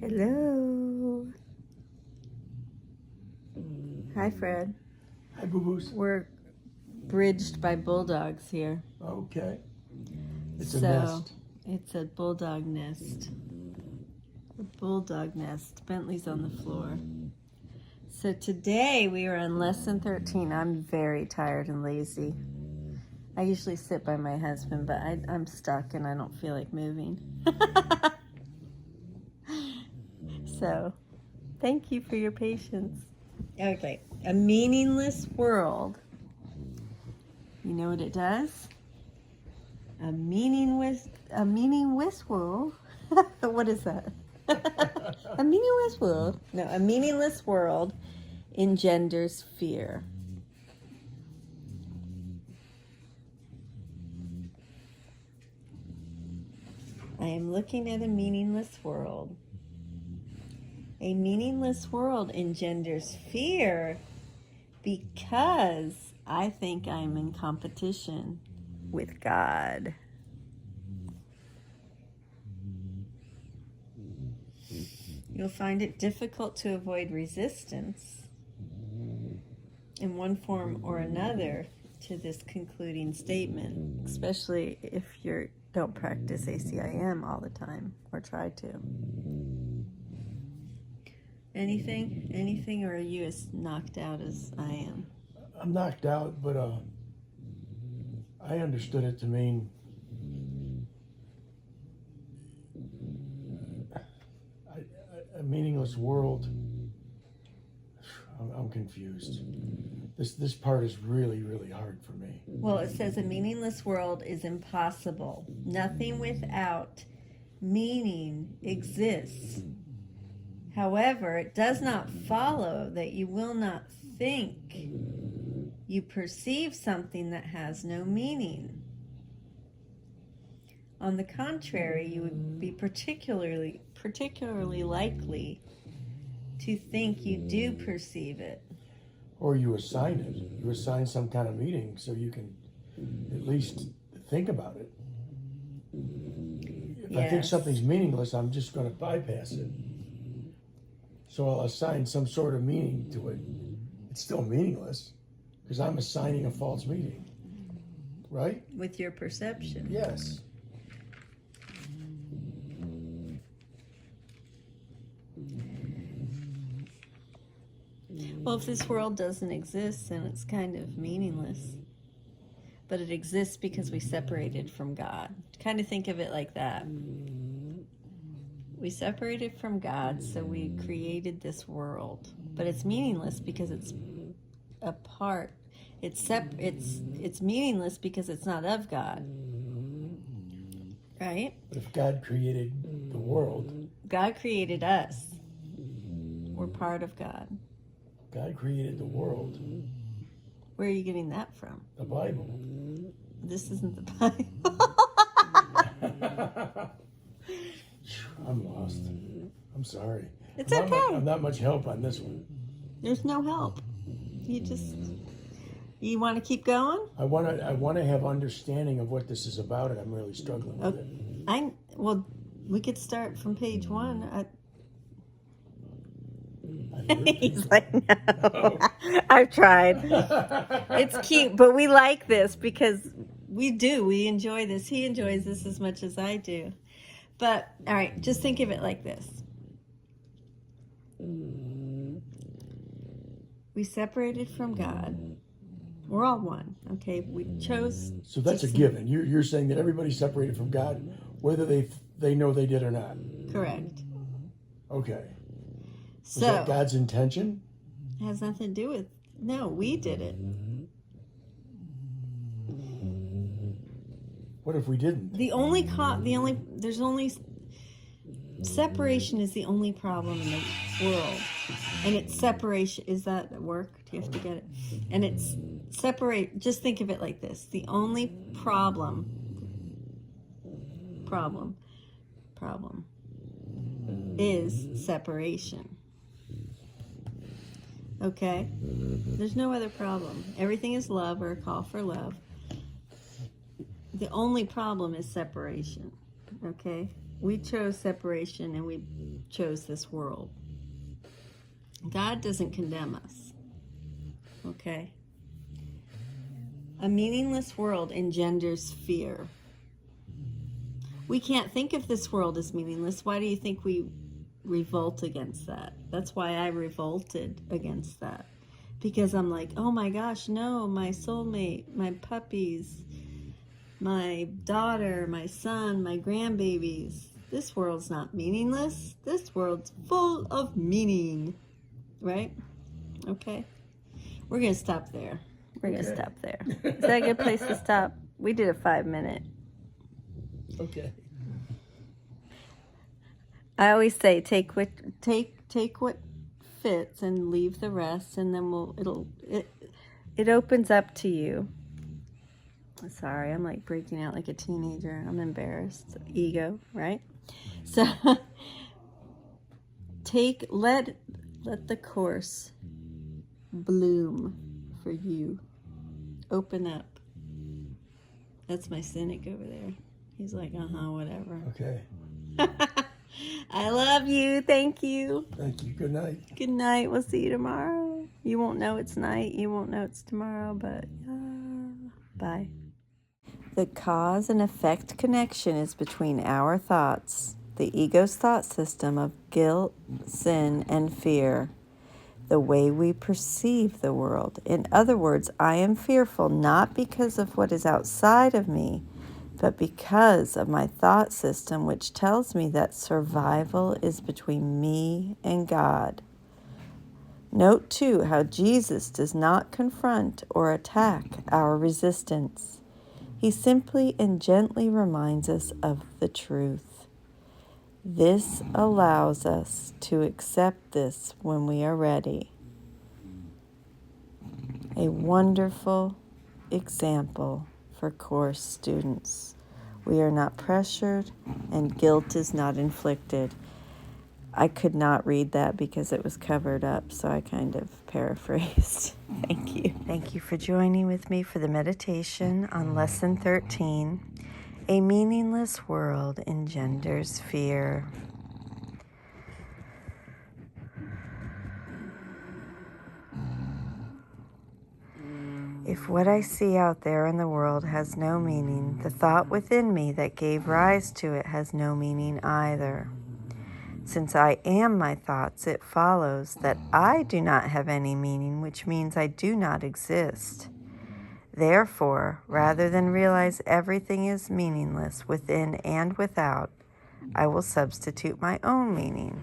Hello. Hi, Fred. Hi, boo-boos. We're bridged by bulldogs here. Okay. It's so, a nest. It's a bulldog nest. A bulldog nest. Bentley's on the floor. So today we are on lesson 13. I'm very tired and lazy. I usually sit by my husband, but I'm stuck and I don't feel like moving. So, thank you for your patience. Okay, a meaningless world. You know what it does? A meaningless world. What is that? A meaningless world. No, a meaningless world engenders fear. I am looking at a meaningless world. A meaningless world engenders fear because I think I'm in competition with God. You'll find it difficult to avoid resistance in one form or another to this concluding statement, especially if you don't practice ACIM all the time or try to. Anything, or are you as knocked out as I am? I'm knocked out, but I understood it to mean a meaningless world. I'm confused. This part is really, really hard for me. Well, it says a meaningless world is impossible. Nothing without meaning exists. However, it does not follow that you will not think you perceive something that has no meaning. On the contrary, you would be particularly likely to think you do perceive it. Or you assign it. You assign some kind of meaning so you can at least think about it. If I think something's meaningless, I'm just going to bypass it. So I'll assign some sort of meaning to it. It's still meaningless because I'm assigning a false meaning, right? With your perception. Yes. Well, if this world doesn't exist, then it's kind of meaningless. But it exists because we separated from God. Kind of think of it like that. We separated from God, so we created this world. But it's meaningless because it's apart. It's meaningless because it's not of God. Right? But if God created the world, God created us. We're part of God. God created the world. Where are you getting that from? The Bible. This isn't the Bible. I'm lost. I'm sorry. It's okay. I'm not much help on this one. There's no help. You want to keep going? I want to have understanding of what this is about, and I'm really struggling with it. Well, we could start from page 1. He's like, no. I've tried. It's cute, but we like this because we enjoy this. He enjoys this as much as I do. But, all right, just think of it like this. We separated from God. We're all one, okay? We chose. So that's a given. You're saying that everybody's separated from God, whether they know they did or not. Correct. Okay. So, was that God's intention? It has nothing to do with. No, we did it. What if we didn't? There's only separation is the only problem in the world, and it's separation. Is that at work? Do you have to get it? And it's separate. Just think of it like this: the only problem is separation. Okay? There's no other problem. Everything is love or a call for love. The only problem is separation. Okay? We chose separation and we chose this world. God doesn't condemn us. Okay? A meaningless world engenders fear. We can't think of this world as meaningless. Why do you think we revolt against that? That's why I revolted against that. Because I'm like, oh my gosh, no, my soulmate, my puppies, my daughter, my son, my grandbabies. This world's not meaningless. This world's full of meaning. Right? Okay. We're going to stop there. We're going to stop there. Is that a good place to stop? We did a 5-minute. Okay. I always say take what fits and leave the rest, and then it opens up to you. Sorry, I'm like breaking out like a teenager. I'm embarrassed. Ego, right? So let the course bloom for you. Open up. That's my cynic over there. He's like, whatever. Okay. I love you. Thank you. Thank you. Good night. Good night. We'll see you tomorrow. You won't know it's night. You won't know it's tomorrow, but bye. The cause and effect connection is between our thoughts, the ego's thought system of guilt, sin, and fear, the way we perceive the world. In other words, I am fearful not because of what is outside of me, but because of my thought system, which tells me that survival is between me and God. Note, too, how Jesus does not confront or attack our resistance. He simply and gently reminds us of the truth. This allows us to accept this when we are ready. A wonderful example for course students. We are not pressured and guilt is not inflicted. I could not read that because it was covered up, so I kind of paraphrased. Thank you. Thank you for joining with me for the meditation on Lesson 13. A meaningless world engenders fear. If what I see out there in the world has no meaning, the thought within me that gave rise to it has no meaning either. Since I am my thoughts, it follows that I do not have any meaning, which means I do not exist. Therefore, rather than realize everything is meaningless within and without, I will substitute my own meaning.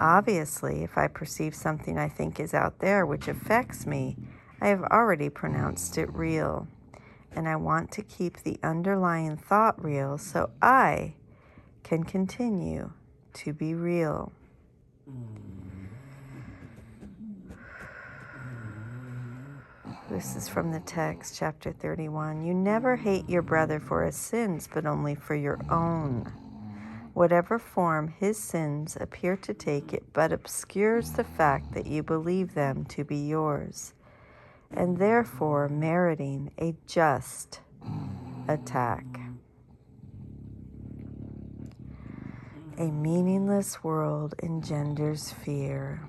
Obviously, if I perceive something I think is out there which affects me, I have already pronounced it real, and I want to keep the underlying thought real so I can continue to be real. This is from the text, chapter 31. You never hate your brother for his sins, but only for your own. Whatever form his sins appear to take, it but obscures the fact that you believe them to be yours, and therefore meriting a just attack. A meaningless world engenders fear.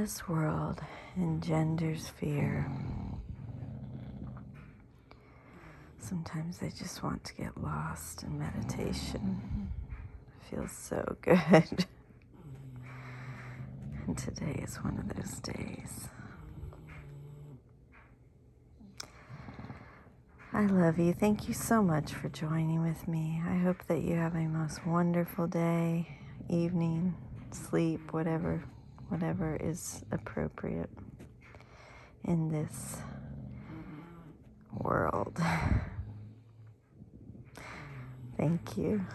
This world engenders fear. Sometimes I just want to get lost in meditation. It feels so good. And today is one of those days. I love you. Thank you so much for joining with me. I hope that you have a most wonderful day, evening, sleep, whatever is appropriate in this world. Thank you.